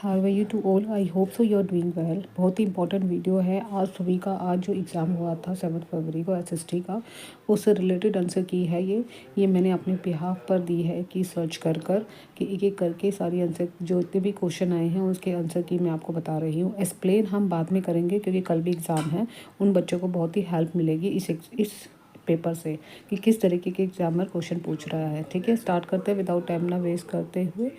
How are you to all, I hope so you are doing well. बहुत ही important video है आज सभी का। आज जो एग्ज़ाम हुआ था 7 फरवरी को एसएसटी का, उससे रिलेटेड आंसर की है ये मैंने अपने बिहाफ पर दी है कि सर्च कर कि एक एक करके सारी आंसर जो इतने भी क्वेश्चन आए हैं उसके आंसर की मैं आपको बता रही हूँ। एक्सप्लेन हम बाद में करेंगे क्योंकि कल भी एग्ज़ाम है। उन बच्चों को बहुत ही हेल्प मिलेगी इस पेपर से कि किस तरीके के एग्जामर क्वेश्चन पूछ रहा है। ठीक है, स्टार्ट करते हैं विदाउट टाइम ना वेस्ट करते हुए।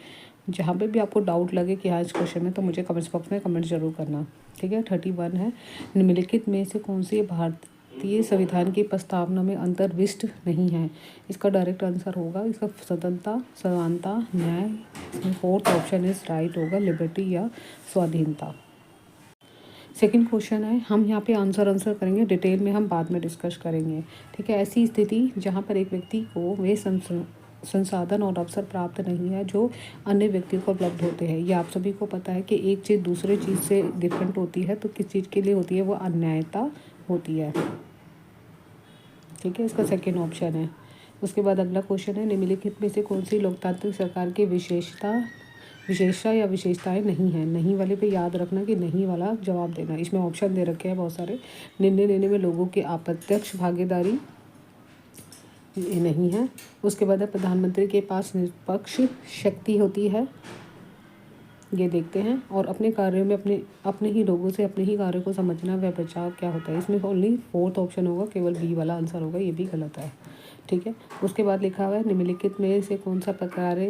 जहाँ पे भी आपको डाउट लगे कि हाँ इस क्वेश्चन में, तो मुझे कमेंट्स बॉक्स में कमेंट जरूर करना। ठीक है, 31 है। निम्नलिखित में से कौन सी भारतीय संविधान की प्रस्तावना में अंतर्विष्ट नहीं है? इसका डायरेक्ट आंसर होगा इसका स्वतंत्रता, समानता, न्याय। इसमें फोर्थ ऑप्शन इज राइट होगा, लिबर्टी या स्वाधीनता। सेकंड क्वेश्चन है, हम यहाँ पे आंसर करेंगे, डिटेल में हम बाद में डिस्कस करेंगे। ठीक है, ऐसी स्थिति जहाँ पर एक व्यक्ति को वे संसाधन और अवसर प्राप्त नहीं है जो अन्य व्यक्तियों को उपलब्ध होते हैं। ये आप सभी को पता है कि एक चीज़ दूसरे चीज़ से डिफरेंट होती है, तो किस चीज़ के लिए होती है? वो अन्यायता होती है। ठीक है, इसका सेकेंड ऑप्शन है। उसके बाद अगला क्वेश्चन है, निम्नलिखित में से कौन सी लोकतांत्रिक सरकार की विशेषता या विशेषताएं नहीं है? नहीं वाले पे याद रखना कि नहीं वाला जवाब देना। इसमें ऑप्शन दे रखे हैं बहुत सारे। निर्णय लेने में लोगों की अप्रत्यक्ष भागीदारी, ये नहीं है। उसके बाद है, प्रधानमंत्री के पास निष्पक्ष शक्ति होती है, ये देखते हैं। और अपने कार्यों में अपने ही लोगों से अपने ही कार्यों को समझना व बचाव क्या होता है? इसमें ओनली फोर्थ ऑप्शन होगा, केवल बी वाला आंसर होगा, ये भी गलत है। ठीक है, उसके बाद लिखा हुआ है, निम्नलिखित में से कौन सा प्रकार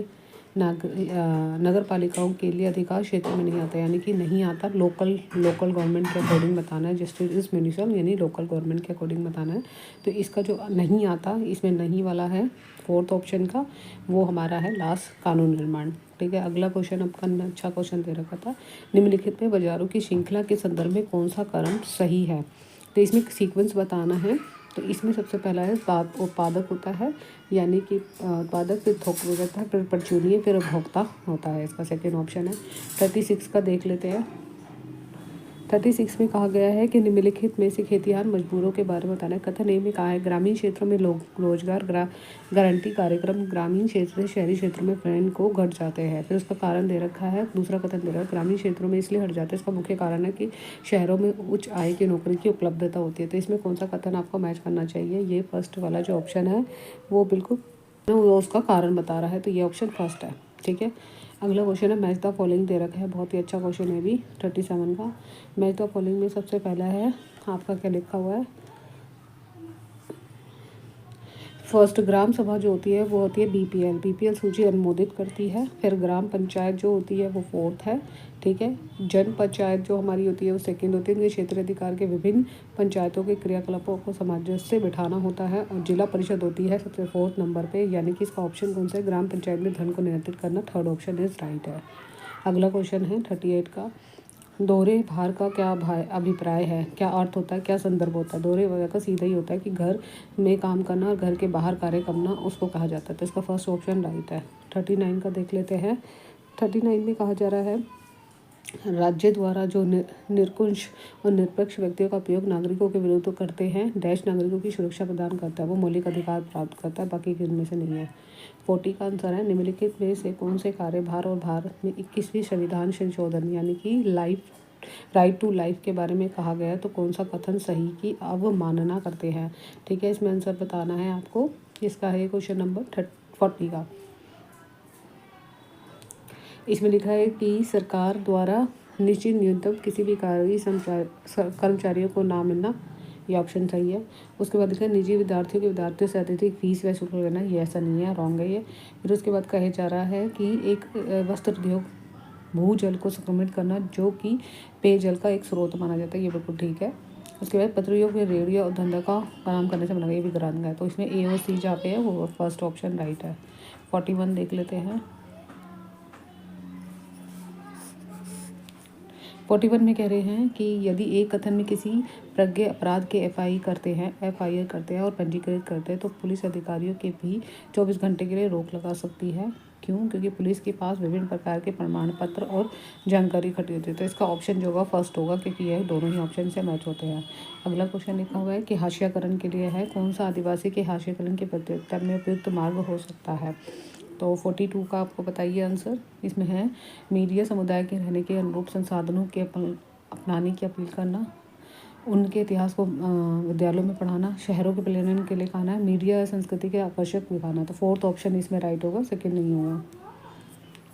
नगर पालिकाओं के लिए अधिकार क्षेत्र में नहीं आता? यानी कि नहीं आता, लोकल गवर्नमेंट के अकॉर्डिंग बताना है। जस्टिस इज म्यूनिसिपल यानी लोकल गवर्नमेंट के अकॉर्डिंग बताना है। तो इसका जो नहीं आता, इसमें नहीं वाला है फोर्थ ऑप्शन का, वो हमारा है लास्ट कानून निर्माण। ठीक है, अगला क्वेश्चन आपका अच्छा क्वेश्चन दे रखा था, निम्नलिखित में बाजारों की श्रृंखला के संदर्भ में कौन सा क्रम सही है? तो इसमें सीक्वेंस बताना है। तो इसमें सबसे पहला है उत्पादक होता है, यानी कि उत्पादक, फिर थोक विक्रेता, फिर परचूनिया, फिर उपभोक्ता होता है। इसका सेकेंड ऑप्शन है। 36 का देख लेते हैं। 36 में कहा गया है कि निम्नलिखित में से खेतिहर मजदूरों के बारे में बताना है। कथन ए में कहा है, ग्रामीण क्षेत्रों में लोग रोजगार गारंटी कार्यक्रम ग्रामीण क्षेत्र से शहरी क्षेत्रों में ट्रेंड को घट जाते हैं। फिर उसका कारण दे रखा है, दूसरा कथन दे रखा है, ग्रामीण क्षेत्रों में इसलिए हट जाते हैं, इसका मुख्य कारण है कि शहरों में उच्च आय की नौकरी की उपलब्धता होती है। तो इसमें कौन सा कथन आपको मैच करना चाहिए? ये फर्स्ट वाला जो ऑप्शन है वो बिल्कुल वो उसका कारण बता रहा है, तो ये ऑप्शन फर्स्ट है। ठीक है, अगला क्वेश्चन है, मैच द फॉलोइंग दे रखा है, बहुत ही अच्छा क्वेश्चन है भी 37 का। मैच द फॉलोइंग में सबसे पहला है आपका क्या लिखा हुआ है? फर्स्ट ग्राम सभा जो होती है वो होती है बीपीएल सूची अनुमोदित करती है। फिर ग्राम पंचायत जो होती है वो फोर्थ है। ठीक है, जन पंचायत जो हमारी होती है वो सेकंड होती है। क्षेत्रीय अधिकार के विभिन्न पंचायतों के क्रियाकलापों को सामंजस्य से बिठाना होता है। और जिला परिषद होती है सबसे फोर्थ नंबर पे, यानी कि इसका ऑप्शन कौन सा है? ग्राम पंचायत में धन को नियंत्रित करना, थर्ड ऑप्शन इज राइट है। अगला क्वेश्चन है 38 का, दोहरे भार का क्या अभिप्राय है? क्या अर्थ होता है, क्या संदर्भ होता है? दोहरे भार का सीधा ही होता है कि घर में काम करना और घर के बाहर कार्य करना, उसको कहा जाता है। तो इसका फर्स्ट ऑप्शन राइट है। 39 का देख लेते हैं। 39 में कहा जा रहा है, राज्य द्वारा जो निरंकुश और निरपेक्ष व्यक्तियों का उपयोग नागरिकों के विरुद्ध करते हैं डैश नागरिकों की सुरक्षा प्रदान करता है, वो मौलिक अधिकार प्राप्त करता है, बाकी किन में से नहीं है। 40 का आंसर है, निम्नलिखित में से कौन से कार्यभार और भारत में 21वीं संविधान संशोधन यानी कि राइट टू लाइफ के बारे में कहा गया है? तो कौन सा कथन सही की अवमानना करते हैं? ठीक है, इसमें आंसर बताना है आपको। इसका है क्वेश्चन नंबर 40 का। इसमें लिखा है कि सरकार द्वारा निश्चित न्यूनतम किसी भी कर्मचारियों को ना मिलना, ये ऑप्शन सही है। उसके बाद लिखा है, निजी विद्यार्थियों से अत्यधिक फीस व शुल्क लेना, ये ऐसा नहीं है, रॉन्ग है ये। फिर उसके बाद कहे जा रहा है कि एक वस्त्र उद्योग भूजल को संक्रमित करना जो कि पेयजल का एक स्रोत माना जाता है, ये बिल्कुल ठीक है। उसके बाद पत्रियों के रेडियो और धंधा का काम करने से बना, ये भी गलत है। तो इसमें ए और सी जहाँ पे है वो फर्स्ट ऑप्शन राइट है। 41 देख लेते हैं। 41 में कह रहे हैं कि यदि एक कथन में किसी प्रज्ञ अपराध के एफआईआर करते हैं और पंजीकृत करते हैं, तो पुलिस अधिकारियों के भी 24 घंटे के लिए रोक लगा सकती है। क्यों? क्योंकि पुलिस के पास विभिन्न प्रकार के प्रमाण पत्र और जानकारी इकट्ठी होती है। तो इसका ऑप्शन जो होगा फर्स्ट होगा, क्योंकि यह दोनों ही ऑप्शन से मैच होते हैं। अगला क्वेश्चन लिखा हुआ है कि हाशियाकरण के लिए है, कौन सा आदिवासी के हाशियाकरण के प्रत्युत्तर में उपयुक्त मार्ग हो सकता है? तो 42 का आपको बताइए आंसर। इसमें है मीडिया समुदाय के रहने के अनुरूप संसाधनों के अपनाने की अपील करना, उनके इतिहास को विद्यालयों में पढ़ाना, शहरों के पर्यटन के लिए कहना है, मीडिया संस्कृति के आकर्षक दिखाना। तो फोर्थ ऑप्शन इसमें राइट होगा, सेकंड नहीं होगा।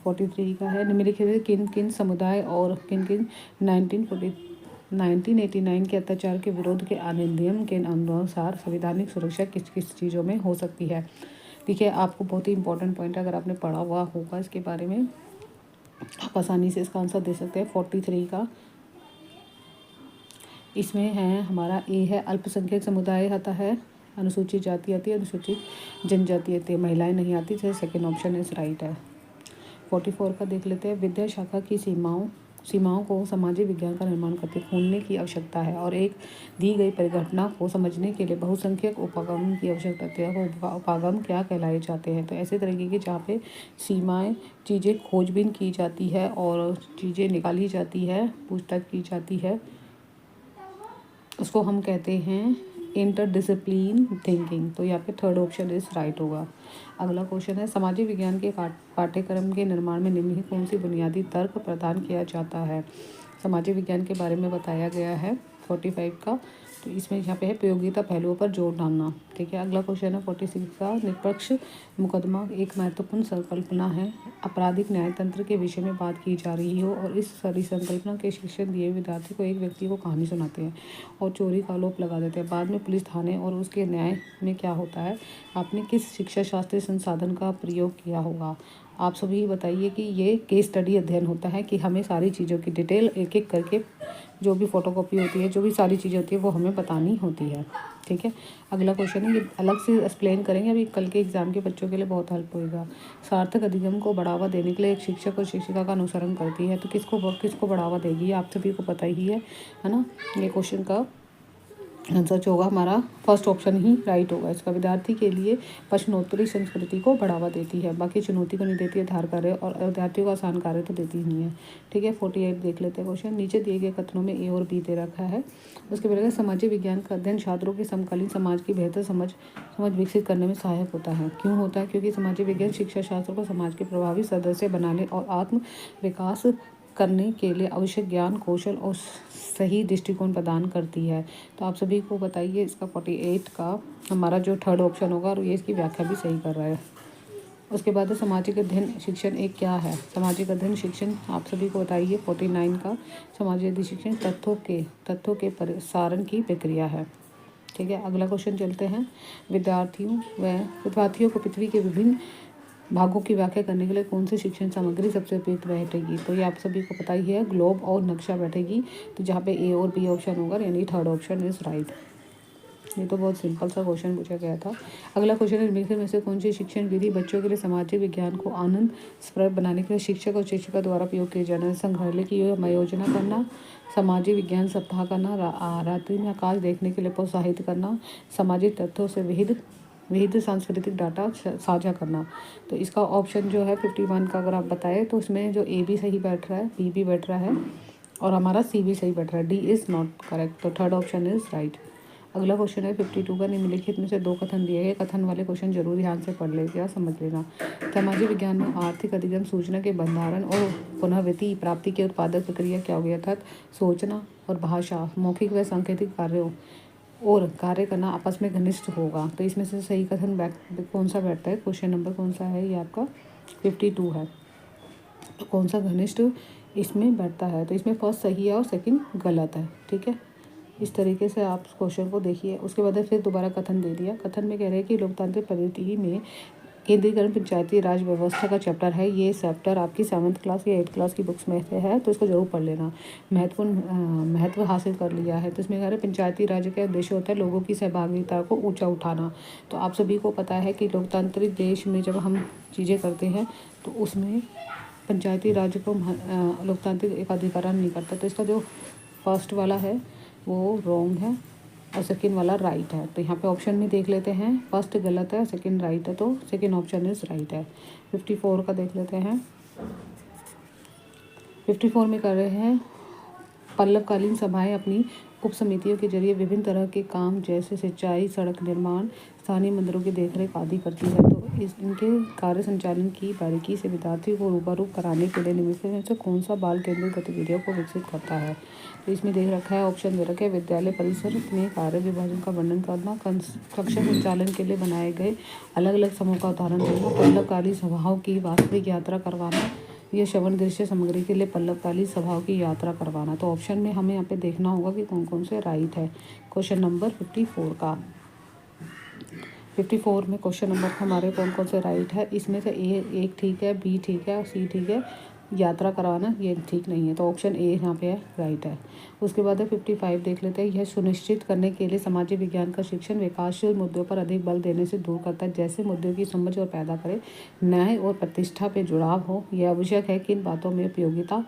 43 का है निम्नलिखित में किन किन समुदाय और किन किन 1989 के अत्याचार के विरोध के अधिनियम के अनुसार संवैधानिक सुरक्षा किस किस चीज़ों में हो सकती है। देखिए आपको बहुत ही इंपॉर्टेंट पॉइंट है, अगर आपने पढ़ा हुआ होगा इसके बारे में आप आसानी से इसका आंसर दे सकते हैं। 43 का इसमें है हमारा ए है अल्पसंख्यक समुदाय आता है, अनुसूचित जाति आती है, अनुसूचित जनजाति आती है, महिलाएं नहीं आती, जैसे सेकेंड ऑप्शन इस राइट है। 44 का देख लेते हैं। विद्या शाखा की सीमाओं को सामाजिक विज्ञान का निर्माण करके खोलने की आवश्यकता है और एक दी गई परिघटना को समझने के लिए बहुसंख्यक उपागम की आवश्यकता है। वो उपागम क्या कहलाए जाते हैं। तो ऐसे तरीके की जहाँ पे सीमाएं चीज़ें खोजबीन की जाती है और चीज़ें निकाली जाती है, पूछताछ की जाती है, उसको हम कहते हैं इंटरडिसिप्लिन थिंकिंग। तो यहाँ पे थर्ड ऑप्शन इस राइट होगा। अगला क्वेश्चन है सामाजिक विज्ञान के पाठ्यक्रम के निर्माण में निम्नलिखित कौन सी बुनियादी तर्क प्रदान किया जाता है। सामाजिक विज्ञान के बारे में बताया गया है 45 का। तो इसमें यहाँ पे है प्रयोगिता पहलुओं पर जोर डालना। ठीक है। अगला क्वेश्चन है 46 का निष्पक्ष मुकदमा एक महत्वपूर्ण संकल्पना है। आपराधिक न्यायतंत्र के विषय में बात की जा रही हो और इस सारी संकल्पना के शिक्षण दिए विद्यार्थी को एक व्यक्ति को कहानी सुनाते हैं और चोरी का आरोप लगा देते हैं। बाद में पुलिस थाने और उसके न्याय में क्या होता है, आपने किस शिक्षा शास्त्रीय संसाधन का प्रयोग किया होगा। आप सभी बताइए कि ये केस स्टडी अध्ययन होता है कि हमें सारी चीज़ों की डिटेल एक एक करके जो भी फोटोकॉपी होती है, जो भी सारी चीज़ें होती है वो हमें बतानी होती है। ठीक है। अगला क्वेश्चन है, ये अलग से एक्सप्लेन करेंगे, अभी कल के एग्जाम के बच्चों के लिए बहुत हेल्प होएगा। सार्थक अधिगम को बढ़ावा देने के लिए एक शिक्षक और शिक्षिका का अनुसरण करती है, तो किसको बढ़ावा देगी, आप सभी को पता ही है ना। ये क्वेश्चन का आंसर जो होगा हमारा फर्स्ट ऑप्शन ही राइट होगा इसका। विद्यार्थी के लिए प्रश्नोत्तरी संस्कृति को बढ़ावा देती है, बाकी चुनौती को नहीं देती है, धार कार्य और विद्यार्थियों को आसान कार्य तो देती नहीं है। ठीक है। 48 देख लेते हैं क्वेश्चन। नीचे दिए गए कथनों में ए और बी दे रखा है। उसके बाद सामाजिक विज्ञान का अध्ययन छात्रों की समकालीन समाज की बेहतर समझ विकसित करने में सहायक होता है। क्यों होता है? क्योंकि सामाजिक विज्ञान शिक्षा शास्त्र को समाज के प्रभावी सदस्य बनाने और आत्म विकास करने के लिए आवश्यक ज्ञान, कौशल और सही दृष्टिकोण प्रदान करती है। तो आप सभी को बताइए इसका 48 का हमारा जो थर्ड ऑप्शन होगा, और ये इसकी व्याख्या भी सही कर रहा है। उसके बाद है सामाजिक अध्ययन शिक्षण एक क्या है। सामाजिक अध्ययन शिक्षण आप सभी को बताइए 49 का। सामाजिक अध्ययन शिक्षण तथ्यों के प्रसारण की प्रक्रिया है। ठीक है। अगला क्वेश्चन चलते हैं। विद्यार्थियों को पृथ्वी के विभिन्न भागों की व्याख्या करने के लिए कौन सी शिक्षण सामग्री सबसे उपयुक्त बैठेगी। तो ये आप सभी को पता ही है, ग्लोब और नक्शा बैठेगी। तो जहाँ पे ए और बी ऑप्शन होगा, यानी थर्ड ऑप्शन इज राइट। ये तो बहुत सिंपल सा क्वेश्चन पूछा गया था। अगला क्वेश्चन है निम्नलिखित में से कौन सी शिक्षण विधि बच्चों के लिए सामाजिक विज्ञान को आनंदप्रद बनाने के लिए शिक्षक और शिक्षिका द्वारा प्रयोग किए जाना है। संग्रहालय की आयोजना करना, सामाजिक विज्ञान सप्ताह करना, रात्रि में आकाश देखने के लिए प्रोत्साहित करना, सामाजिक तथ्यों से विविध सांस्कृतिक डाटा साझा करना। तो इसका ऑप्शन जो है 51 का अगर आप बताएं तो इसमें जो ए भी सही बैठ रहा है, बी भी बैठ रहा है और हमारा सी भी सही बैठ रहा है। D is not correct. तो थर्ड ऑप्शन इज राइट। अगला क्वेश्चन है 52 का। निम्नलिखित में से दो कथन दिए गए, कथन वाले क्वेश्चन जरूर ध्यान से पढ़ लेगा, समझ लेना। सामाजिक विज्ञान में आर्थिक अधिगम सूचना के भंडारण और पुनर्विधि प्राप्ति के उत्पादक प्रक्रिया क्या हो गया था। सोचना और भाषा, मौखिक व सांकेतिक कार्यों और कार्य करना आपस में घनिष्ठ होगा। तो इसमें से सही कथन कौन सा बैठता है, क्वेश्चन नंबर कौन सा है, ये आपका 52 है। तो कौन सा घनिष्ठ इसमें बैठता है। तो इसमें फर्स्ट सही है और सेकंड गलत है। ठीक है। इस तरीके से आप क्वेश्चन को देखिए। उसके बाद फिर दोबारा कथन दे दिया। कथन में कह रहे हैं कि लोकतांत्रिक पद्धति में केंद्रीकरण पंचायती राज व्यवस्था का चैप्टर है। ये चैप्टर आपकी 7th क्लास या 8th क्लास की बुक्स में से है, तो इसको जरूर पढ़ लेना। महत्व हासिल कर लिया है। तो इसमें कह रहे हैं पंचायती राज का उद्देश्य होता है लोगों की सहभागिता को ऊंचा उठाना। तो आप सभी को पता है कि लोकतांत्रिक देश में जब हम चीज़ें करते हैं तो उसमें पंचायती राज को लोकतांत्रिक एकाधिकरण नहीं करता। तो इसका जो फर्स्ट वाला है वो रॉन्ग है और सेकंड वाला राइट है। तो यहाँ पे ऑप्शन में देख लेते हैं, फर्स्ट गलत है, सेकंड राइट है, तो सेकंड ऑप्शन इज राइट है। 54 का देख लेते हैं। 54 में कर रहे हैं पल्लवकालीन सभाएं अपनी उप समितियों के जरिए विभिन्न तरह के काम जैसे सिंचाई, सड़क निर्माण, स्थानीय मंदिरों की देखरेख आदि करती है। तो इनके कार्य संचालन की बारीकी से विद्यार्थियों को रूबरू कराने के लिए निम्नलिखित में से कौन सा बाल केंद्रित गतिविधियों को विकसित करता है। तो इसमें देख रखा है, ऑप्शन दे रखे हैं, विद्यालय परिसर में कार्य विभाजन का वर्णन करना, कक्षा संचालन के लिए बनाए गए अलग अलग समूह का उदाहरण देना, पल्लवकाली सभाओं की वास्तविक यात्रा करवाना, यह श्रवण दृश्य सामग्री के लिए पल्लवकाली सभाओं की यात्रा करवाना। तो ऑप्शन में हमें यहाँ पे देखना होगा कि कौन कौन से राइट है। क्वेश्चन नंबर 54 का 54 में क्वेश्चन नंबर हमारे कौन कौन से राइट है। इसमें से ए एक ठीक है, बी ठीक है, सी ठीक है, यात्रा करवाना ये ठीक नहीं है। तो ऑप्शन ए यहाँ पे है राइट है। उसके बाद है 55 देख लेते हैं। यह सुनिश्चित करने के लिए सामाजिक विज्ञान का शिक्षण विकासशील मुद्दों पर अधिक बल देने से दूर करता है, जैसे मुद्दों की समझ और पैदा करे, न्याय और प्रतिष्ठा पे जुड़ाव हो। यह आवश्यक है कि इन बातों में उपयोगिता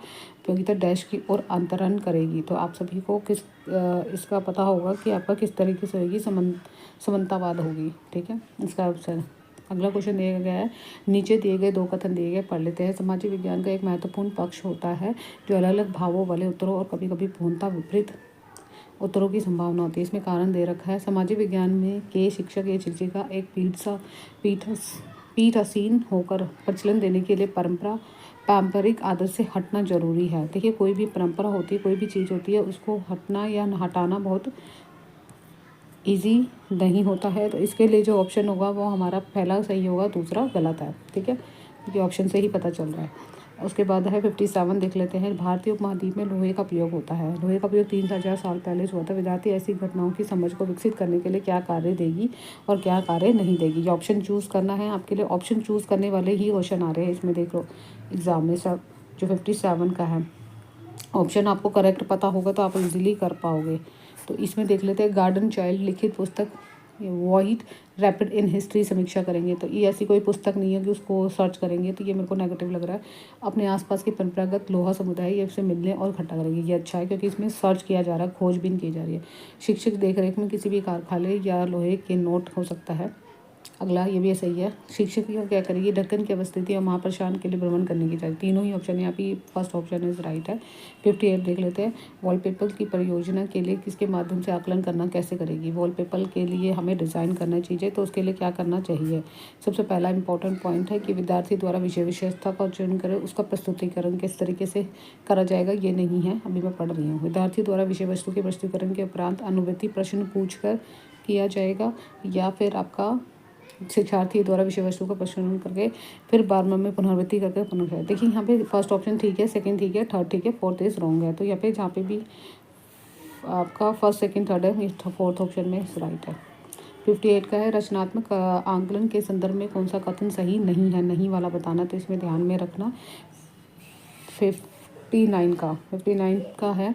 डैश की ओर अंतरण करेगी। तो आप सभी को इसका पता होगा कि आपका किस तरीके से होगी, समानतावाद होगी। ठीक है, इसका ऑप्शन। अगला क्वेश्चन दिया गया है, नीचे दिए गए दो कथन दिए गए, पढ़ लेते हैं। सामाजिक विज्ञान का एक महत्वपूर्ण पक्ष होता है जो अलग अलग भावों वाले उत्तरों और कभी कभी पूर्णतः विपरीत उत्तरों की संभावना होती है। इसमें कारण दे रखा है, सामाजिक विज्ञान में के शिक्षक या शिक्षिका एक पीठासीन होकर प्रचलन देने के लिए पारंपरिक आदत से हटना जरूरी है। देखिए, कोई भी परंपरा होती है, कोई भी चीज़ होती है, उसको हटना या हटाना बहुत इजी नहीं होता है। तो इसके लिए जो ऑप्शन होगा वो हमारा पहला सही होगा, दूसरा गलत है। ठीक है, क्योंकि ऑप्शन से ही पता चल रहा है। उसके बाद है 57 देख लेते हैं। भारतीय उपमहाद्वीप में लोहे का प्रयोग होता है। लोहे का प्रयोग 3000 साल पहले हुआ था। विद्यार्थी ऐसी घटनाओं की समझ को विकसित करने के लिए क्या कार्य देगी और क्या कार्य नहीं देगी। ये ऑप्शन चूज़ करना है आपके लिए। ऑप्शन चूज़ करने वाले ही क्वेश्चन आ रहे हैं इसमें, देख लो एग्जाम में सब जो 57 का है। ऑप्शन आपको करेक्ट पता होगा तो आप इजीली कर पाओगे। तो इसमें देख लेते हैं, गार्डन चाइल्ड लिखित पुस्तक वाइट रैपिड इन हिस्ट्री समीक्षा करेंगे। तो ये ऐसी कोई पुस्तक नहीं है कि उसको सर्च करेंगे, तो ये मेरे को नेगेटिव लग रहा है। अपने आसपास के परंपरागत लोहा समुदाय ये इससे मिलने और इकट्ठा करेंगे। ये अच्छा है क्योंकि इसमें सर्च किया जा रहा है, खोजबीन की जा रही है। शिक्षक देखरेख में किसी भी कारखाने या लोहे के नोट हो सकता है। अगला ये भी सही है। शिक्षक क्या करेगी, ढक्कन की अवस्थिति और महाप्रशांत के लिए भ्रमण करने की चाहिए। तीनों ही ऑप्शन यहाँ पे फर्स्ट ऑप्शन इज राइट है। 58 देख लेते हैं। वॉलपेपर की परियोजना के लिए किसके माध्यम से आकलन करना कैसे करेगी। वॉलपेपर के लिए हमें डिज़ाइन करना चाहिए, तो उसके लिए क्या करना चाहिए। सबसे पहला इंपॉर्टेंट पॉइंट है कि विद्यार्थी द्वारा विषय विशेषता का चयन करें, उसका प्रस्तुतिकरण किस तरीके से करा जाएगा ये नहीं है, अभी मैं पढ़ रही हूँ। विद्यार्थी द्वारा विषय वस्तु के प्रस्तुतिकरण के उपरांत अनुभूति प्रश्न पूछकर किया जाएगा, या फिर आपका शिक्षार्थी द्वारा विषय वस्तु का प्रश्न करके फिर बार में पुनरावृत्ति करके पुनः। देखिए, यहाँ पे फर्स्ट ऑप्शन ठीक है, सेकंड ठीक है, थर्ड ठीक है, फोर्थ इज रॉन्ग है। तो यहाँ पे जहाँ पे भी आपका फर्स्ट सेकंड थर्ड है, फोर्थ ऑप्शन में राइट है। 58 का है, रचनात्मक आंकलन के संदर्भ में कौन सा कथन सही नहीं है, नहीं वाला बताना। तो इसमें ध्यान में रखना 59 का है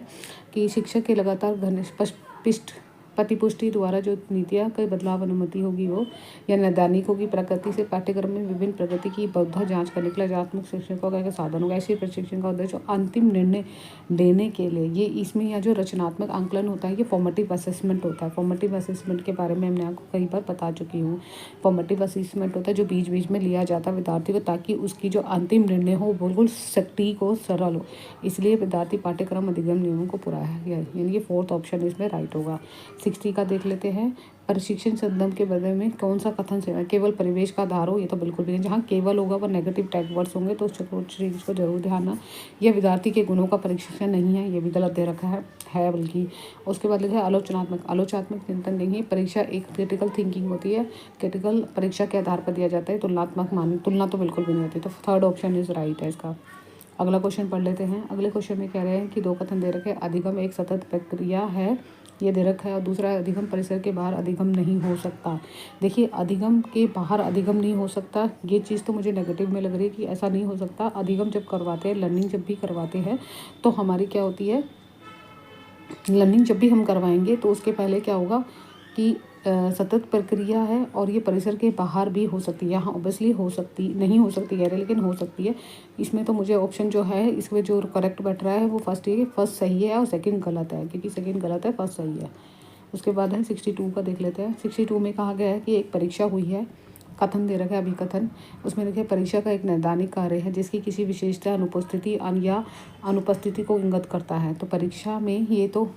कि शिक्षक के लगातार घनिष्ठ प्रतिपुष्टि द्वारा जो नीतियाँ कई बदलाव अनुमति होगी वो, या नैदानिक होगी। प्रकृति से पाठ्यक्रम में विभिन्न प्रगति की बौद्ध जांच करने के लिए रचनात्मक शिक्षकों का साधन होगा। ऐसे प्रशिक्षण का उद्देश्य अंतिम निर्णय देने के लिए, ये इसमें या जो रचनात्मक आंकलन होता है ये फॉर्मेटिव असेसमेंट होता है। फॉर्मेटिव असेसमेंट के बारे में हमने आपको कई बार बता चुकी हूँ। फॉर्मेटिव असेसमेंट होता है जो बीच बीच में लिया जाता है विद्यार्थी को, ताकि उसकी जो अंतिम निर्णय हो बिल्कुल सटीक हो, सरल हो। इसलिए विद्यार्थी पाठ्यक्रम अधिगम नियमों को पूरा है, यानी कि फोर्थ ऑप्शन इसमें राइट होगा। 60 का देख लेते हैं। प्रशिक्षण संदर्भ के बारे में कौन सा कथन से केवल परिवेश का आधार हो, ये तो बिल्कुल भी नहीं। जहाँ केवल होगा वह नेगेटिव टैग वर्ड्स होंगे, तो उस चीज़ को जरूर ध्यान रखना। यह विद्यार्थी के गुणों का परीक्षण नहीं है, ये भी गलत दे रखा है बल्कि। उसके बाद लिखा है आलोचनात्मक चिंतन नहीं है। परीक्षा एक क्रिटिकल थिंकिंग होती है, क्रिटिकल परीक्षा के आधार पर दिया जाता है। तुलना तो बिल्कुल भी नहीं होती। तो थर्ड ऑप्शन इज राइट है इसका। अगला क्वेश्चन पढ़ लेते हैं। अगले क्वेश्चन में कह रहे हैं कि दो कथन दे रखे हैं। अधिगम एक सतत प्रक्रिया है, ये दे रखा है, और दूसरा अधिगम परिसर के बाहर अधिगम नहीं हो सकता। देखिए, अधिगम के बाहर अधिगम नहीं हो सकता, ये चीज़ तो मुझे नेगेटिव में लग रही है कि ऐसा नहीं हो सकता। अधिगम जब करवाते हैं, लर्निंग जब भी करवाते हैं, तो हमारी क्या होती है, लर्निंग जब भी हम करवाएंगे तो उसके पहले क्या होगा कि सतत प्रक्रिया है, और ये परिसर के बाहर भी हो सकती है। यहाँ ऑब्वियसली हो सकती नहीं, हो सकती है लेकिन हो सकती है। इसमें तो मुझे ऑप्शन जो है इसमें जो करेक्ट बैठ रहा है वो फर्स्ट सही है और सेकंड गलत है, क्योंकि सेकंड गलत है, फर्स्ट सही है। उसके बाद है 62 का देख लेते हैं। 62 में कहा गया है कि एक परीक्षा हुई है, कथन दे रखा है अभिकथन। उसमें देखिए, परीक्षा का एक नैदानिक कार्य है जिसकी किसी विशेषता अनुपस्थिति या अनुपस्थिति को इंगित करता है। तो परीक्षा में ये तो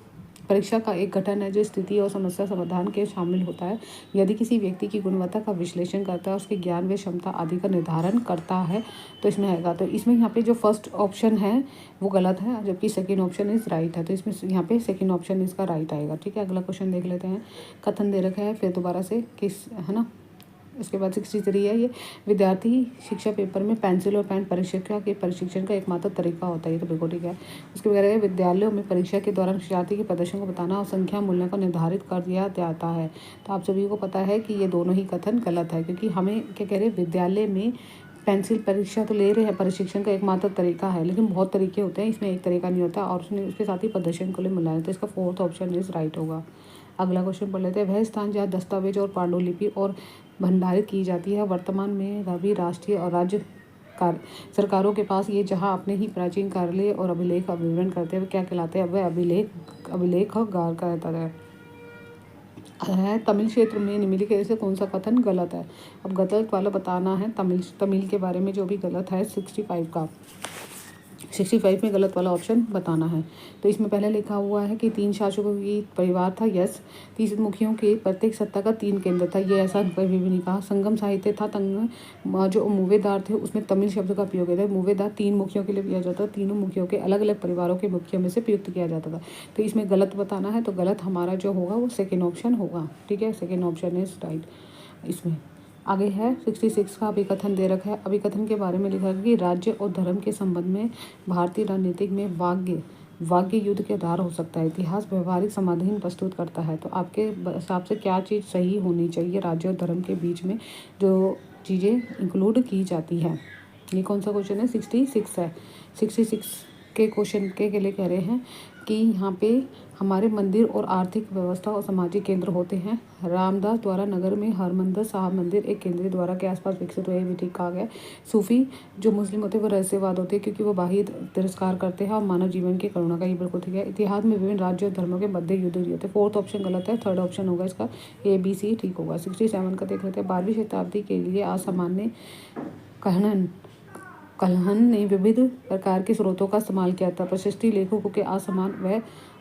परीक्षा का एक गठन है जो स्थिति और समस्या समाधान के शामिल होता है। यदि किसी व्यक्ति की गुणवत्ता का विश्लेषण करता है, उसके ज्ञान व क्षमता आदि का निर्धारण करता है, तो इसमें आएगा। तो इसमें यहाँ पे जो फर्स्ट ऑप्शन है वो गलत है, जबकि सेकेंड ऑप्शन इज राइट है। तो इसमें यहाँ पे सेकेंड ऑप्शन इसका राइट आएगा। ठीक है, अगला क्वेश्चन देख लेते हैं। कथन दे रखा है फिर दोबारा से किस, है ना। इसके बाद 63 है ये, विद्यार्थी शिक्षा पेपर में पेंसिल और पेन परीक्षा के प्रशिक्षण का एकमात्र तरीका होता है। ये तो बिल्कुल ठीक है। उसके बाद है, विद्यालयों में परीक्षा के दौरान शिक्षार्थी के प्रदर्शन को बताना और संख्या मूल्यों को निर्धारित कर दिया जाता है। तो आप सभी को पता है कि ये दोनों ही कथन गलत है, क्योंकि हमें क्या कह रहे हैं, विद्यालय में पेंसिल परीक्षा तो ले रहे हैं, प्रशिक्षण का एकमात्र तरीका है, लेकिन बहुत तरीके होते हैं, इसमें एक तरीका नहीं होता। और उसने उसके साथ ही प्रदर्शन को लिए मिलाया, तो इसका फोर्थ ऑप्शन इज राइट होगा। अगला क्वेश्चन पढ़ लेते हैं। वह स्थान जहाँ दस्तावेज और पांडुलिपि और भंडारित की जाती है वर्तमान में सभी राष्ट्रीय और राज्य सरकारों के पास ये, जहाँ अपने ही प्राचीन कार्यालय और अभिलेख का विवरण करते हुए क्या कहलाते हैं, वह अभिलेखागार कहता है। तमिल क्षेत्र में निम्नलिखित से कौन सा कथन गलत है। अब गलत वाला बताना है, तमिल के बारे में जो भी गलत है 65 में गलत वाला ऑप्शन बताना है। तो इसमें पहले लिखा हुआ है कि 3 शासकों की परिवार था, यस। 30 मुखियों के प्रत्येक सत्ता का 3 केंद्र था, ये ऐसा कभी भी नहीं कहा। संगम साहित्य था, जो मूवेदार थे उसमें तमिल शब्द का प्रयोग था। मूवेदार 3 मुखियों के लिए किया जाता था, तीनों मुखियों के अलग अलग परिवारों के मुखियों में से प्रयुक्त किया जाता था। तो इसमें गलत बताना है, तो गलत हमारा जो होगा वो सेकेंड ऑप्शन होगा। ठीक है, सेकेंड ऑप्शन इज राइट। इसमें आगे है 66 का अभिकथन दे रखा है। अभिकथन के बारे में लिखा है कि राज्य और धर्म के संबंध में भारतीय राजनीतिक में वाग्य युद्ध के आधार हो सकता है। इतिहास व्यवहारिक समाधान प्रस्तुत करता है। तो आपके हिसाब से क्या चीज़ सही होनी चाहिए राज्य और धर्म के बीच में जो चीज़ें इंक्लूड की जाती हैं। ये कौन सा क्वेश्चन है, 66 है। 66 के क्वेश्चन के लिए कह रहे हैं कि यहाँ पे हमारे मंदिर और आर्थिक व्यवस्था और सामाजिक केंद्र होते हैं। रामदास द्वारा नगर में हरमंदिर साहब मंदिर एक केंद्रीय द्वारा के आसपास विकसित हुए, भी ठीक कहा गया। सूफी जो मुस्लिम होते हैं वो रहस्यवाद होते हैं, क्योंकि वो बाह्य तिरस्कार करते हैं और मानव जीवन की करुणा का, ये बिल्कुल ठीक है। इतिहास में विभिन्न राज्यों और धर्मों के मध्य युद्ध हुए थे, फोर्थ ऑप्शन गलत है, थर्ड ऑप्शन होगा इसका ABC ठीक होगा। 67 का देख लेते हैं। 12वीं शताब्दी के लिए असामान्य कल्हन ने विविध प्रकार के स्रोतों का इस्तेमाल किया था। प्रतिष्ठित लेखकों के असमान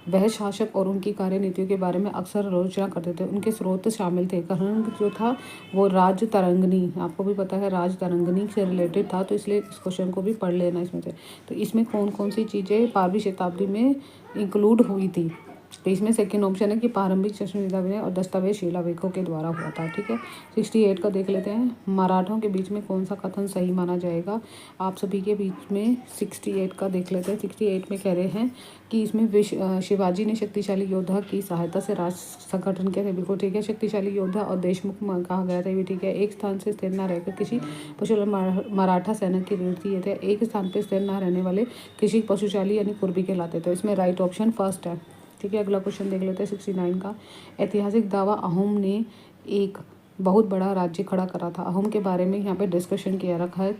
वह शासक और उनकी कार्यनीतियों के बारे में अक्सर आलोचना करते थे। उनके स्रोत शामिल थे। कल्हन जो था वो राज तरंगनी, आपको भी पता है राज तरंगनी से रिलेटेड था, तो इसलिए इस क्वेश्चन को भी पढ़ लेना इसमें से। तो इसमें कौन कौन सी चीज़ें 12वीं शताब्दी में इंक्लूड हुई थी। तो इसमें सेकेंड ऑप्शन है कि प्रारंभिक शस्त्र और दस्तावेज शिलालेखों के द्वारा हुआ था। ठीक है, 68 का देख लेते हैं। मराठों के बीच में कौन सा कथन सही माना जाएगा। आप सभी के बीच में 68 का देख लेते हैं। 68 में कह रहे हैं कि इसमें शिवाजी ने शक्तिशाली योद्धा की सहायता से राष्ट्र संगठन किया था, बिल्कुल ठीक है। शक्तिशाली योद्धा और देशमुख कहा गया था, ये भी ठीक है। एक स्थान से स्थिर न रहकर किसी मराठा सेना की रीढ़ थे। एक स्थान पर स्थिर न रहने वाले किसी पशुशाली यानी कुर्बी कहलाते थे। इसमें राइट ऑप्शन फर्स्ट है। ठीक है, अगला क्वेश्चन देख लेते हैं 69 का। ऐतिहासिक दावा, अहोम ने एक बहुत बड़ा राज्य खड़ा करा था। अहोम के बारे में यहाँ पे डिस्कशन किया रखा है।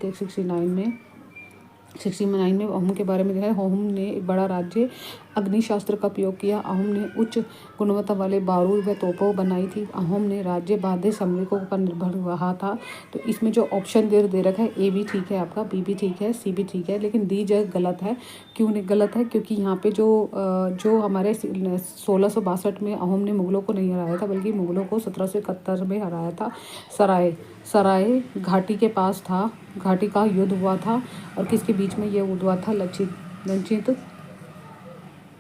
69 में अहोम के बारे में है। अहोम ने एक बड़ा राज्य अग्निशास्त्र का प्रयोग किया। अहोम ने उच्च गुणवत्ता वाले बारूद व तोपों बनाई थी। अहोम ने राज्य बाध्य सामरिकों पर निर्भर रहा था। तो इसमें जो ऑप्शन दे रखा है A भी ठीक है, आपका B भी ठीक है, C भी ठीक है, लेकिन D जो गलत है। क्यों नहीं गलत है, क्योंकि यहाँ पे जो हमारे 1662 में अहोम ने मुगलों को नहीं हराया था, बल्कि मुगलों को 1771 में हराया था। सराय घाटी के पास था, घाटी का युद्ध हुआ था। और किसके बीच में ये युद्ध हुआ था, लक्षित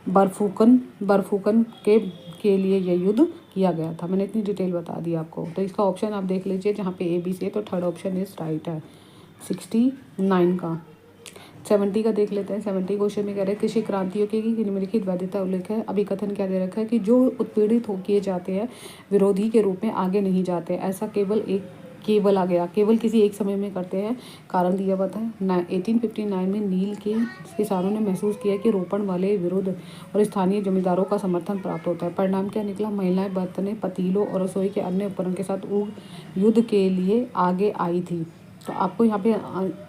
बरफुकन के लिए यह युद्ध किया गया था। मैंने इतनी डिटेल बता दी आपको। तो इसका ऑप्शन आप देख लीजिए, जहाँ पे A B C है, तो थर्ड ऑप्शन इज राइट है 69 का। 70 का देख लेते हैं। 70 क्वेश्चन में कह रहे हैं कृषि क्रांतियों की निम्नलिखित वैधता उल्लेख है। अभिकथन क्या दे रखा है कि जो उत्पीड़ित किए जाते हैं विरोधी के रूप में आगे नहीं जाते, ऐसा केवल किसी एक समय में करते हैं। कारण दिया हुआ था 1859 में नील के किसानों ने महसूस किया कि रोपण वाले विरुद्ध और स्थानीय जमींदारों का समर्थन प्राप्त होता है। परिणाम क्या निकला, महिलाएं बर्तने, पतीलों और रसोई के अन्य उपकरण के साथ युद्ध के लिए आगे आई थी। तो आपको यहाँ पे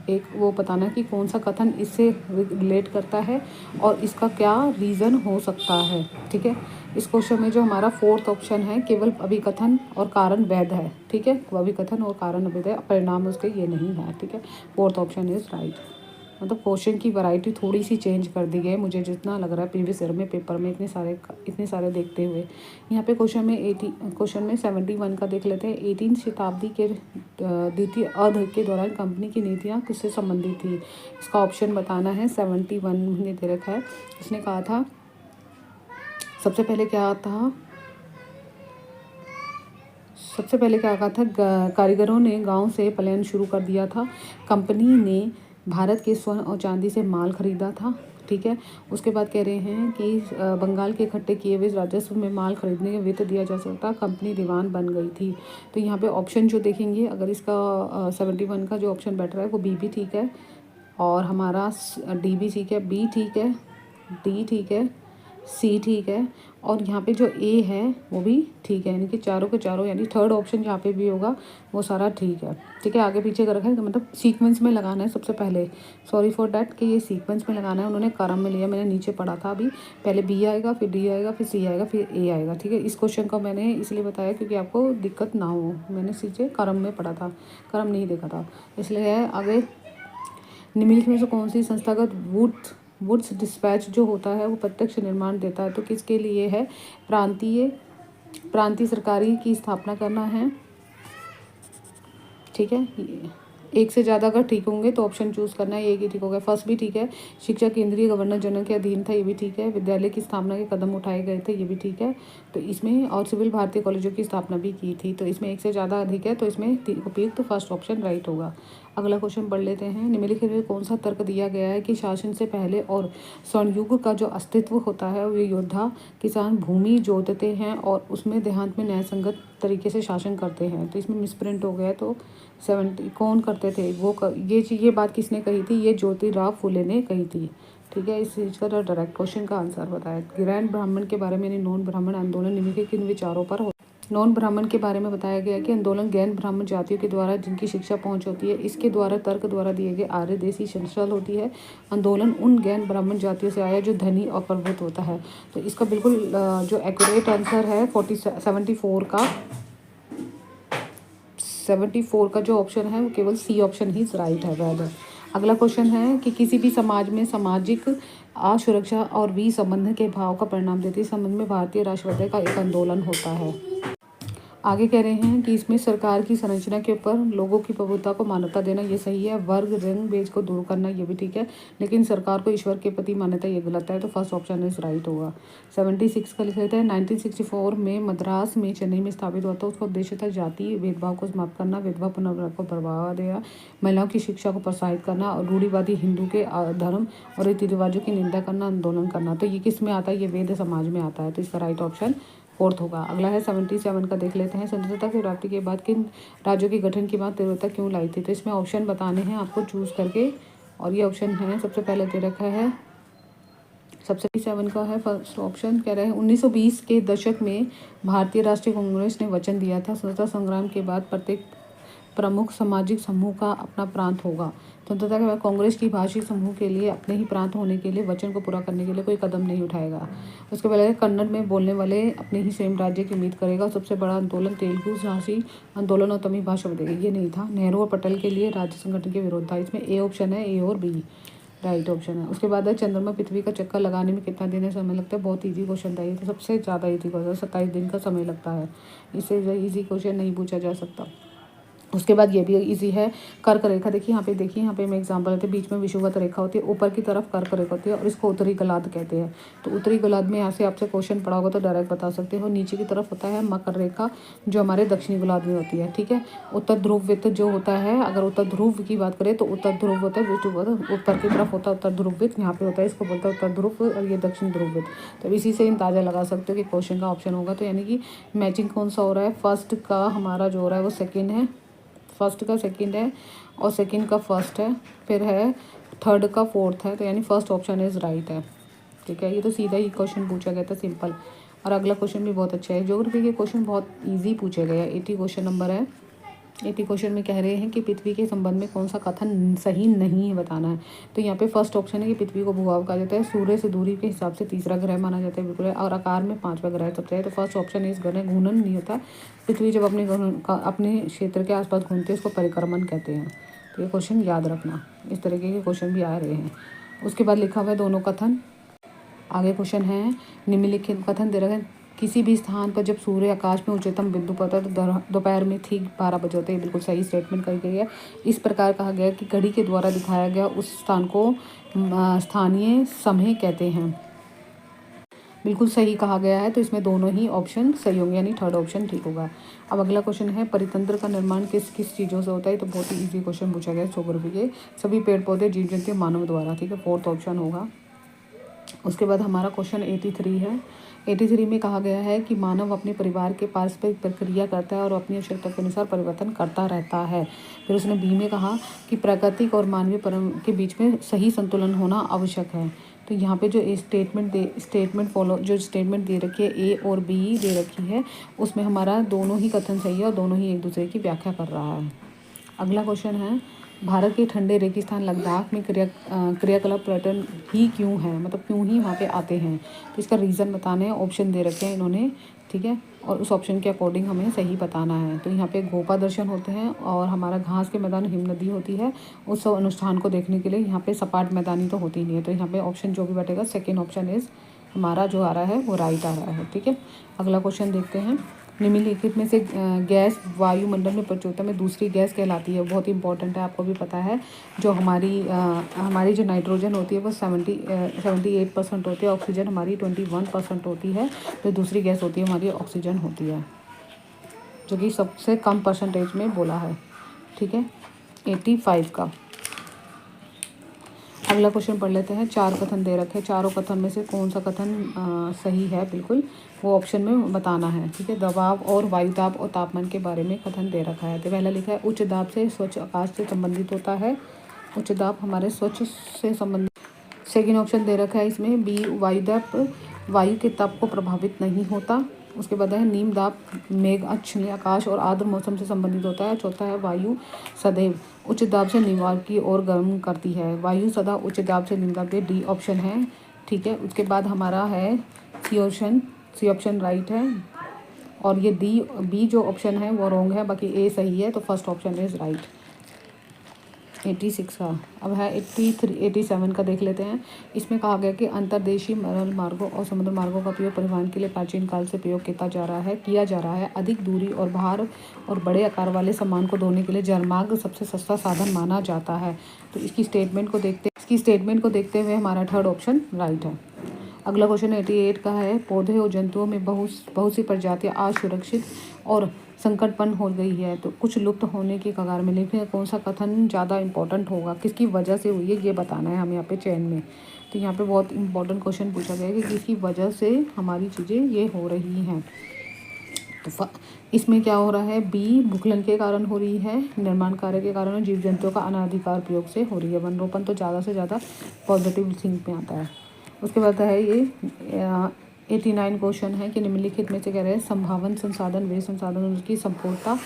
एक वो बताना कि कौन सा कथन इससे रिलेट करता है और इसका क्या रीज़न हो सकता है। ठीक है, इस क्वेश्चन में जो हमारा फोर्थ ऑप्शन है, केवल अभिकथन और कारण वैध है। ठीक है, अभिकथन और कारण वैध है, परिणाम उसके ये नहीं है। ठीक है, फोर्थ ऑप्शन इज राइट। मतलब क्वेश्चन की वैरायटी थोड़ी सी चेंज कर दी गई है, मुझे जितना लग रहा है प्रीवियस ईयर में पेपर में इतने सारे देखते हुए। यहाँ पे क्वेश्चन में 71 का देख लेते हैं। 18वीं शताब्दी के द्वितीय अर्ध के दौरान कंपनी की नीतियाँ किससे संबंधित थी? इसका ऑप्शन बताना है। 71 ने दे रखा है। इसने कहा था सबसे पहले क्या कहा था, कारीगरों ने गांव से पलायन शुरू कर दिया था। कंपनी ने भारत के स्वर्ण और चांदी से माल खरीदा था। ठीक है, उसके बाद कह रहे हैं कि बंगाल के इकट्ठे किए हुए राजस्व में माल खरीदने का वित्त दिया जा सकता, कंपनी दीवान बन गई थी। तो यहाँ पे ऑप्शन जो देखेंगे, अगर इसका 71 का जो ऑप्शन बैठ रहा है वो बी भी ठीक है, और हमारा डी भी ठीक है, बी ठीक है, डी ठीक है, सी ठीक है, और यहाँ पे जो ए है वो भी ठीक है। यानी कि चारों के चारों, यानी थर्ड ऑप्शन जहाँ पे भी होगा वो सारा ठीक है। ठीक है, आगे पीछे कर रखा है, मतलब सीक्वेंस में लगाना है सबसे पहले। सॉरी फॉर डैट कि ये सीक्वेंस में लगाना है, उन्होंने क्रम में लिया, मैंने नीचे पढ़ा था अभी। पहले बी आएगा, फिर डी आएगा, फिर सी आएगा, फिर ए आएगा। ठीक है, इस क्वेश्चन का मैंने इसलिए बताया क्योंकि आपको दिक्कत ना हो, मैंने सीधे क्रम में पढ़ा था, क्रम नहीं देखा था, इसलिए आगे। निम्नलिखित में से कौन सी संस्थागत वुड्स डिस्पैच जो होता है वो प्रत्यक्ष निर्माण देता है? तो किसके लिए है? प्रांतीय सरकारी की स्थापना करना है। ठीक है, एक से ज़्यादा अगर ठीक होंगे तो ऑप्शन चूज़ करना है, एक ही ठीक होगा। फर्स्ट भी ठीक है। शिक्षा केंद्रीय गवर्नर जनरल के अधीन था, ये भी ठीक है। विद्यालय की स्थापना के कदम उठाए गए थे, ये भी ठीक है। तो इसमें और सिविल भारतीय कॉलेजों की स्थापना भी की थी, तो इसमें एक से ज़्यादा अधिक है, तो इसमें उपयुक्त तो फर्स्ट ऑप्शन राइट होगा। अगला क्वेश्चन पढ़ लेते हैं। निम्नलिखित में कौन सा तर्क दिया गया है कि शासन से पहले और स्वर्णयुग का जो अस्तित्व होता है वे योद्धा किसान भूमि जोतते हैं और उसमें देहात में न्यायसंगत तरीके से शासन करते हैं? तो इसमें मिसप्रिंट हो गया है, तो 70 कौन करते थे ये बात किसने कही थी? ये ज्योतिराव फुले ने कही थी। ठीक है, इस चीज़ का डायरेक्ट क्वेश्चन का आंसर बताया। ग्रैंड ब्राह्मण के बारे में, नॉन ब्राह्मण आंदोलन निम्नलिखित किन विचारों पर? नॉन ब्राह्मण के बारे में बताया गया कि आंदोलन गैर ब्राह्मण जातियों के द्वारा जिनकी शिक्षा पहुंच होती है, इसके द्वारा तर्क द्वारा दिए गए आर्य देशी संचल होती है। आंदोलन उन गैर ब्राह्मण जातियों से आया जो धनी और प्रभुत्व होता है। तो इसका बिल्कुल जो एक्यूरेट आंसर है 74 का जो ऑप्शन है वो केवल सी ऑप्शन ही राइट है, वैध है। अगला क्वेश्चन है कि किसी भी समाज में सामाजिक असुरक्षा और विसंबंध के भाव का परिणाम देते इस संबंध में भारतीय राष्ट्रवाद का एक आंदोलन होता है। आगे कह रहे हैं कि इसमें सरकार की संरचना के ऊपर लोगों की प्रभुत्व को मान्यता देना ये सही है। वर्ग रंग भेद को दूर करना ये भी ठीक है, लेकिन सरकार को ईश्वर के प्रति मान्यता ये गलत है, तो फर्स्ट ऑप्शन इज राइट होगा। 76 का लिख लेते हैं। 1964 में मद्रास में चेन्नई में स्थापित हुआ था, उसका उद्देश्य था जाति भेदभाव को समाप्त करना, विधवा पुनर्विवाह को बढ़ावा देना, महिलाओं की शिक्षा को प्रोत्साहित करना और रूढ़िवादी हिंदू के धर्म और रीति रिवाजों की निंदा करना, आंदोलन करना। तो ये किस में आता है? ये वेद समाज में आता है, तो इसका राइट ऑप्शन फोर्थ होगा। अगला है 77 का देख लेते हैं। स्वतंत्रता की प्राप्ति के बाद किन राज्यों के गठन की बात तीव्रता क्यों लाई थी? तो इसमें ऑप्शन बताने हैं आपको चूज करके, और ये ऑप्शन है सबसे पहले दे रखा है 77 का है फर्स्ट ऑप्शन। कह रहे हैं 1920 के दशक में भारतीय राष्ट्रीय कांग्रेस ने वचन दिया था स्वतंत्रता संग्राम के बाद प्रत्येक प्रमुख सामाजिक समूह का अपना प्रांत होगा। स्वतंत्रता के बाद कांग्रेस की भाषिक समूह के लिए अपने ही प्रांत होने के लिए वचन को पूरा करने के लिए कोई कदम नहीं उठाएगा। उसके पहले कन्नड़ में बोलने वाले अपने ही स्वयं राज्य की उम्मीद करेगा। सबसे बड़ा आंदोलन तेलुगु झांसी आंदोलन और तमिल भाषा में देगा, ये नहीं था। नेहरू और पटेल के लिए राज्य संगठन के विरोध था। इसमें ए ऑप्शन है, ए और बी राइट ऑप्शन है। उसके बाद है चंद्रमा पृथ्वी का चक्कर लगाने में कितना दिन समय लगता है? बहुत ईजी क्वेश्चन था ये, तो सबसे ज़्यादा ईजी क्वेश्चन, 27 दिन का समय लगता है। इससे ईजी क्वेश्चन नहीं पूछा जा सकता। उसके बाद ये भी इजी है, कर्क रेखा। देखिए यहाँ पे मैं एग्जांपल देते हैं। बीच में विषुवत रेखा होती है, ऊपर की तरफ कर्क रेखा होती है और इसको उत्तरी गोलार्ध कहते हैं। तो उत्तरी गोलार्ध में यहाँ से आपसे क्वेश्चन पड़ा होगा तो डायरेक्ट बता सकते हो। नीचे की तरफ होता है मकर रेखा जो हमारे दक्षिणी गोलार्ध में होती है। ठीक है, उत्तर ध्रुव वृत्त जो होता है, अगर उत्तर ध्रुव की बात करें तो उत्तर ध्रुव होता है, ऊपर की तरफ होता है उत्तर ध्रुव वृत्त, यहाँ पे होता है, इसको बोलता है उत्तर ध्रुव और ये दक्षिण ध्रुव वृत्त। तो इसी से अंदाजा लगा सकते हो कि क्वेश्चन का ऑप्शन होगा। तो यानी कि मैचिंग कौन सा हो रहा है? फर्स्ट का हमारा जो हो रहा है वो सेकेंड है, फर्स्ट का सेकंड है और सेकंड का फर्स्ट है, फिर है थर्ड का फोर्थ है, तो यानी फर्स्ट ऑप्शन इज राइट है। ठीक है, ये तो सीधा ही क्वेश्चन पूछा गया था, सिंपल। और अगला क्वेश्चन भी बहुत अच्छा है। ज्योग्राफी के क्वेश्चन बहुत इजी पूछे गए हैं। 80 क्वेश्चन नंबर है। 80 क्वेश्चन में कह रहे हैं कि पृथ्वी के संबंध में कौन सा कथन सही नहीं है बताना है। तो यहाँ पे फर्स्ट ऑप्शन है कि पृथ्वी को भूभाग कहा जाता है, सूर्य से दूरी के हिसाब से तीसरा ग्रह माना जाता है, बिल्कुल है, और आकार में पांचवा ग्रह सबसे है। तो फर्स्ट ऑप्शन इस ग्रह घूर्णन नहीं होता। पृथ्वी जब अपने क्षेत्र के आसपास घूमते हैं उसको परिक्रमण कहते हैं। तो ये क्वेश्चन याद रखना, इस तरीके के क्वेश्चन भी आ रहे हैं। उसके बाद लिखा हुआ है दोनों कथन। आगे क्वेश्चन है निम्नलिखित कथन दे रहे हैं, किसी भी स्थान पर जब सूर्य आकाश में उच्चतम बिंदु पर होता है तो दोपहर में ठीक 12 बजे होते हैं। बिल्कुल सही स्टेटमेंट कही गई है। इस प्रकार कहा गया कि घड़ी के द्वारा दिखाया गया उस स्थान को स्थानीय समय कहते हैं। बिल्कुल सही कहा गया है, तो इसमें दोनों ही ऑप्शन सही होंगे, यानी थर्ड ऑप्शन ठीक होगा। अब अगला क्वेश्चन है परितंत्र का निर्माण किस किस चीज़ों से होता है। तो बहुत ही इजी क्वेश्चन पूछा गया है ज्योग्राफी के। सभी पेड़ पौधे, जीव जंतु, मानव द्वारा। ठीक है, फोर्थ ऑप्शन होगा। उसके बाद हमारा क्वेश्चन 83 है। 83 में कहा गया है कि मानव अपने परिवार के पारस्परिक प्रक्रिया करता है और अपनी आवश्यकता के अनुसार परिवर्तन करता रहता है। फिर उसने बी में कहा कि प्राकृतिक और मानवीय परम के बीच में सही संतुलन होना आवश्यक है। तो यहाँ पे जो स्टेटमेंट दे रखी है ए और बी दे रखी है, उसमें हमारा दोनों ही कथन सही है और दोनों ही एक दूसरे की व्याख्या कर रहा है। अगला क्वेश्चन है भारत के ठंडे रेगिस्तान लद्दाख में क्रियाकलाप पर्यटन ही क्यों है, मतलब क्यों ही वहाँ पे आते हैं। तो इसका रीज़न बताना है, ऑप्शन दे रखे हैं इन्होंने। ठीक है, और उस ऑप्शन के अकॉर्डिंग हमें सही बताना है। तो यहाँ पे गोपा दर्शन होते हैं और हमारा घास के मैदान हिम नदी होती है। उत्सव अनुष्ठान को देखने के लिए यहाँ पे सपाट मैदानी तो होती नहीं है। तो यहाँ पे ऑप्शन जो भी बैठेगा सेकेंड ऑप्शन इज हमारा जो आ रहा है वो राइट आ रहा है। ठीक है, अगला क्वेश्चन देखते हैं। निम्नलिखित में से गैस वायुमंडल में प्रचुरता में दूसरी गैस कहलाती है। बहुत इंपॉर्टेंट है, आपको भी पता है। जो हमारी जो नाइट्रोजन होती है वो 78% होती है। ऑक्सीजन हमारी 21% होती है। तो दूसरी गैस होती है हमारी ऑक्सीजन होती है, जो कि सबसे कम परसेंटेज में बोला है। ठीक है, 85 का। अगला क्वेश्चन पढ़ लेते हैं। 4 कथन दे रखे हैं, चारों कथन में से कौन सा कथन सही है, बिल्कुल वो ऑप्शन में बताना है। ठीक है, दबाव और वायुदाब और तापमान के बारे में कथन दे रखा है। तो पहला लिखा है उच्च दाब से स्वच्छ आकाश से संबंधित होता है। उच्च दाब हमारे स्वच्छ से संबंधित। सेकेंड ऑप्शन दे रखा है इसमें बी, वायुदाब वायु के ताप को प्रभावित नहीं होता। उसके बाद है नीम दाब मेघ अच्छ आकाश और आर्द्र मौसम से संबंधित होता है। चौथा है वायु सदैव उच्च दाब से निम्न की ओर गर्म करती है। वायु सदा उच्च दाब से निम्न दाब के डी ऑप्शन है। ठीक है, उसके बाद हमारा है सी ऑप्शन राइट है, और ये बी जो ऑप्शन है वो रॉन्ग है, बाकी ए सही है। तो फर्स्ट ऑप्शन इज राइट। 86 का। अब है 87 का देख लेते हैं। इसमें कहा गया कि अंतर्देशीय मार्गों और समुद्र मार्गों का उपयोग परिवहन के लिए प्राचीन काल से प्रयोग किया जा रहा है। अधिक दूरी और भार और बड़े आकार वाले सामान को ढोने के लिए जलमार्ग सबसे सस्ता साधन माना जाता है। तो इसकी स्टेटमेंट को देखते हुए हमारा थर्ड ऑप्शन राइट है। अगला क्वेश्चन 88 का है पौधे और जंतुओं में बहुत सी प्रजातियां असुरक्षित और संकटपन्न हो गई है, तो कुछ लुप्त होने की कगार में। लेकिन कौन सा कथन ज़्यादा इंपॉर्टेंट होगा, किसकी वजह से हुई है, ये बताना है हमें यहाँ पे चयन में। तो यहाँ पे बहुत इंपॉर्टेंट क्वेश्चन पूछा गया है कि किसकी वजह से हमारी चीज़ें ये हो रही हैं। तो इसमें क्या हो रहा है, बी भूखलन के कारण हो रही है, निर्माण कार्य के कारण, और जीव जंतुओं का अनाधिकार प्रयोग से हो रही है। वनरोपण तो ज़्यादा से ज़्यादा पॉजिटिव थिंक में आता है। उसके बाद है ये 89 क्वेश्चन है कि निम्नलिखित में से कह रहे हैं संभावन संसाधन वे संसाधन उनकी संपूर्णता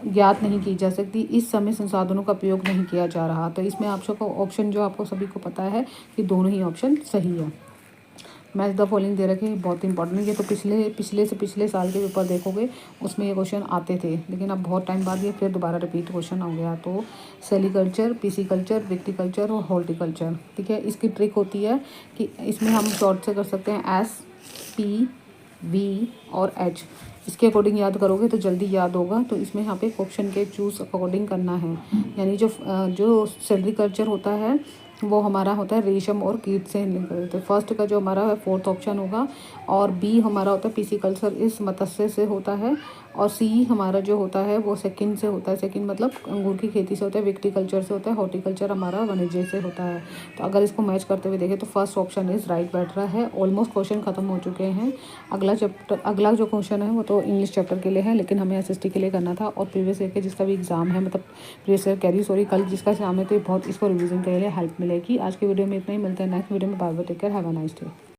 ज्ञात नहीं की जा सकती, इस समय संसाधनों का प्रयोग नहीं किया जा रहा। तो इसमें आपको ऑप्शन जो आपको सभी को पता है कि दोनों ही ऑप्शन सही है। मैच द फॉलोइंग दे रखे हैं, बहुत इंपॉर्टेंट है। ये तो पिछले साल के पेपर देखोगे उसमें ये क्वेश्चन आते थे, लेकिन अब बहुत टाइम बाद ये फिर दोबारा रिपीट क्वेश्चन हो गया। तो सेलिकल्चर, पिसिकल्चर, विक्टिकल्चर और हॉर्टिकल्चर। ठीक है, इसकी ट्रिक होती है कि इसमें हम शॉर्ट से कर सकते हैं एस, पी, वी और एच। इसके अकॉर्डिंग याद करोगे तो जल्दी याद होगा। तो इसमें यहाँ पे ऑप्शन के चूज अकॉर्डिंग करना है, यानी जो सेरिकल्चर होता है वो हमारा होता है रेशम और कीट से निकलते। तो फर्स्ट का जो हमारा है फोर्थ ऑप्शन होगा, और बी हमारा होता है पिसिकल्चर इस मत्स्य से होता है, और सी हमारा जो होता है वो सेकंड से होता है। सेकंड मतलब अंगूर की खेती से होता है, विक्टिकल्चर से होता है, हॉर्टिकल्चर हमारा वाणिज्य से होता है। तो अगर इसको मैच करते हुए देखें तो फर्स्ट ऑप्शन इज राइट बैठ रहा है। ऑलमोस्ट क्वेश्चन खत्म हो चुके हैं। अगला जो क्वेश्चन है वो तो इंग्लिश चैप्टर के लिए है, लेकिन हमें एसएसटी के लिए करना था, और प्रीवियस ईयर के जिसका भी एग्जाम है, मतलब प्रीवियस ईयर कल जिसका एग्जाम है, तो बहुत इसको रिविजन के लिए हेल्प मिलेगी। आज के वीडियो में इतना ही, मिलते हैं नेक्स्ट वीडियो में। Bye bye, take care, have a nice day.